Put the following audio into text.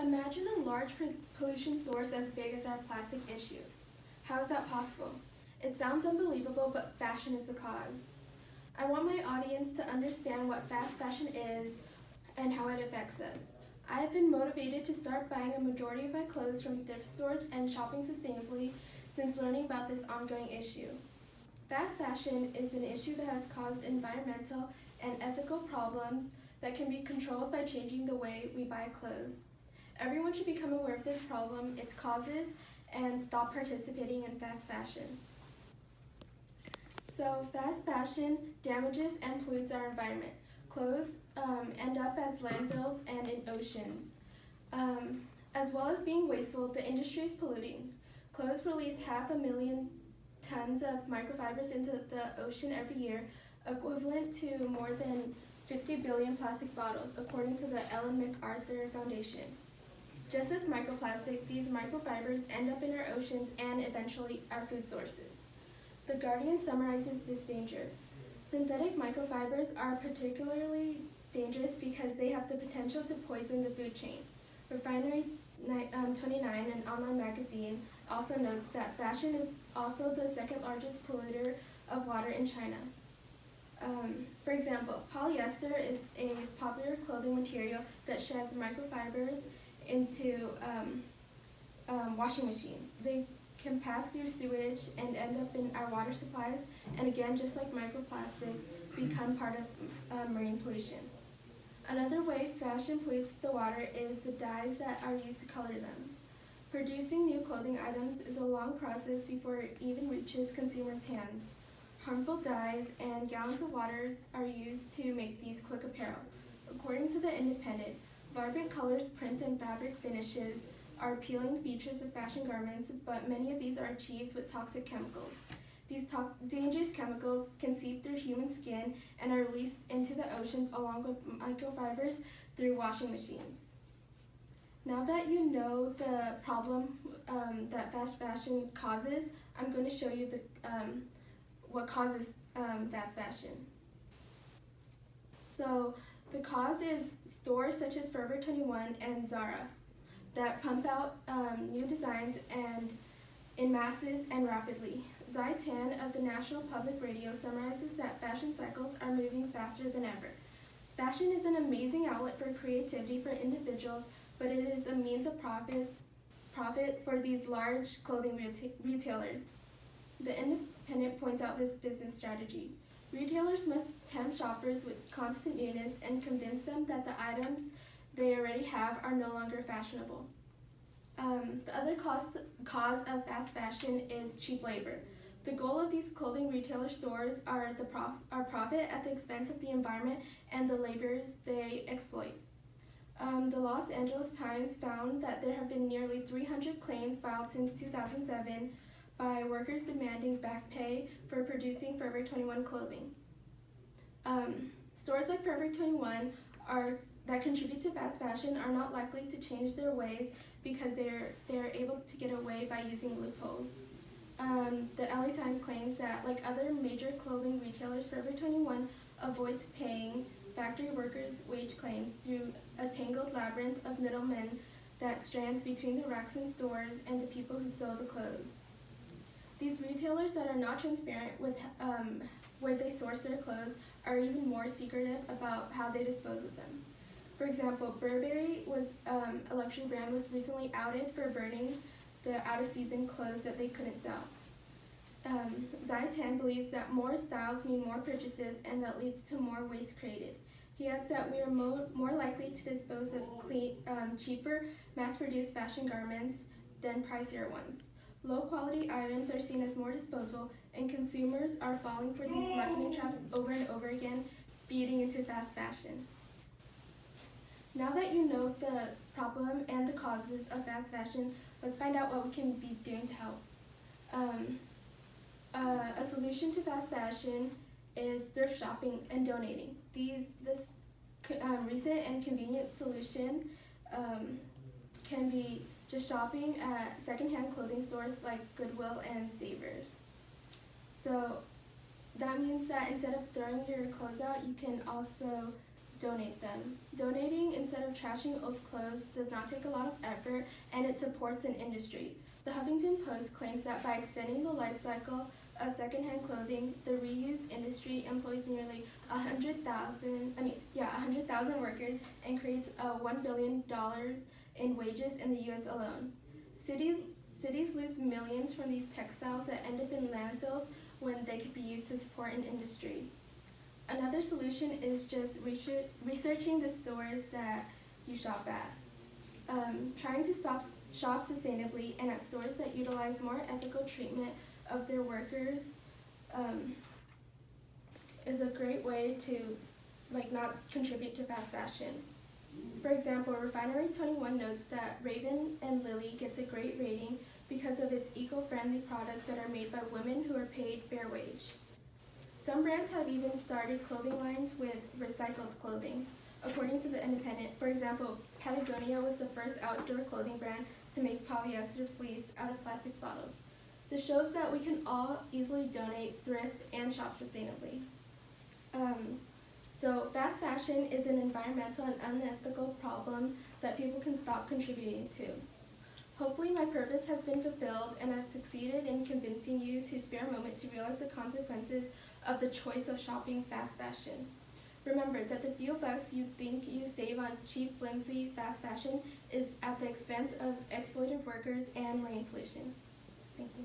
Imagine a large pollution source as big as our plastic issue. How is that possible? It sounds unbelievable, but fashion is the cause. I want my audience to understand what fast fashion is and how it affects us. I have been motivated to start buying a majority of my clothes from thrift stores and shopping sustainably since learning about this ongoing issue. Fast fashion is an issue that has caused environmental and ethical problems that can be controlled by changing the way we buy clothes. Everyone should become aware of this problem, its causes, and stop participating in fast fashion. So, fast fashion damages and pollutes our environment. Clothes end up as landfills and in oceans. As well as being wasteful, the industry is polluting. Clothes release 500,000 tons of microfibers into the ocean every year, equivalent to more than 50 billion plastic bottles, according to the Ellen MacArthur Foundation. Just as microplastic, these microfibers end up in our oceans and eventually our food sources. The Guardian summarizes this danger. Synthetic microfibers are particularly dangerous because they have the potential to poison the food chain. Refinery 29, an online magazine, also notes that fashion is also the second largest polluter of water in China. For example, polyester is a popular clothing material that sheds microfibers into washing machines. They can pass through sewage and end up in our water supplies, and again, just like microplastics, become part of marine pollution. Another way fashion pollutes the water is the dyes that are used to color them. Producing new clothing items is a long process before it even reaches consumers' hands. Harmful dyes and gallons of water are used to make these quick apparel. According to The Independent, vibrant colors, prints, and fabric finishes are appealing features of fashion garments, but many of these are achieved with toxic chemicals. These dangerous chemicals can seep through human skin and are released into the oceans along with microfibers through washing machines. Now that you know the problem that fast fashion causes, I'm going to show you what causes fast fashion. So the cause is stores such as Forever 21 and Zara that pump out new designs and in masses and rapidly. Zai Tan of the National Public Radio summarizes that fashion cycles are moving faster than ever. Fashion is an amazing outlet for creativity for individuals, but it is a means of profit for these large clothing retailers. The Independent points out this business strategy. Retailers must tempt shoppers with constant newness and convince them that the items they already have are no longer fashionable. The other cause of fast fashion is cheap labor. The goal of these clothing retailer stores are profit at the expense of the environment and the laborers they exploit. The Los Angeles Times found that there have been nearly 300 claims filed since 2007 by workers demanding back pay for producing Forever 21 clothing. Stores like Forever 21 that contribute to fast fashion are not likely to change their ways because they're able to get away by using loopholes. The LA Times claims that, like other major clothing retailers, Forever 21 avoids paying factory workers' wage claims through a tangled labyrinth of middlemen that strands between the racks in stores and the people who sew the clothes. These retailers that are not transparent with where they source their clothes are even more secretive about how they dispose of them. For example, Burberry a luxury brand, was recently outed for burning the out-of-season clothes that they couldn't sell. Zai Tan believes that more styles mean more purchases and that leads to more waste created. He adds that we are more likely to dispose of cheaper, mass-produced fashion garments than pricier ones. Low-quality items are seen as more disposable, and consumers are falling for these marketing traps over and over again, feeding into fast fashion. Now that you know the problem and the causes of fast fashion, let's find out what we can be doing to help. A solution to fast fashion is thrift shopping and donating. This recent and convenient solution can be just shopping at secondhand clothing stores like Goodwill and Savers. So that means that instead of throwing your clothes out, you can also donate them. Donating instead of trashing old clothes does not take a lot of effort, and it supports an industry. The Huffington Post claims that by extending the life cycle of secondhand clothing, the reuse industry employs nearly 100,000 workers and creates $1 billion in wages in the U.S. alone. Cities lose millions from these textiles that end up in landfills when they could be used to support an industry. Another solution is just researching the stores that you shop at. Trying to shop sustainably and at stores that utilize more ethical treatment of their workers is a great way to not contribute to fast fashion. For example, Refinery 21 notes that Raven and Lily gets a great rating because of its eco-friendly products that are made by women who are paid fair wage. Some brands have even started clothing lines with recycled clothing. According to The Independent, for example, Patagonia was the first outdoor clothing brand to make polyester fleece out of plastic bottles. This shows that we can all easily donate, thrift, and shop sustainably. So fast fashion is an environmental and unethical problem that people can stop contributing to. Hopefully my purpose has been fulfilled and I've succeeded in convincing you to spare a moment to realize the consequences of the choice of shopping fast fashion. Remember that the few bucks you think you save on cheap, flimsy fast fashion is at the expense of exploited workers and marine pollution. Thank you.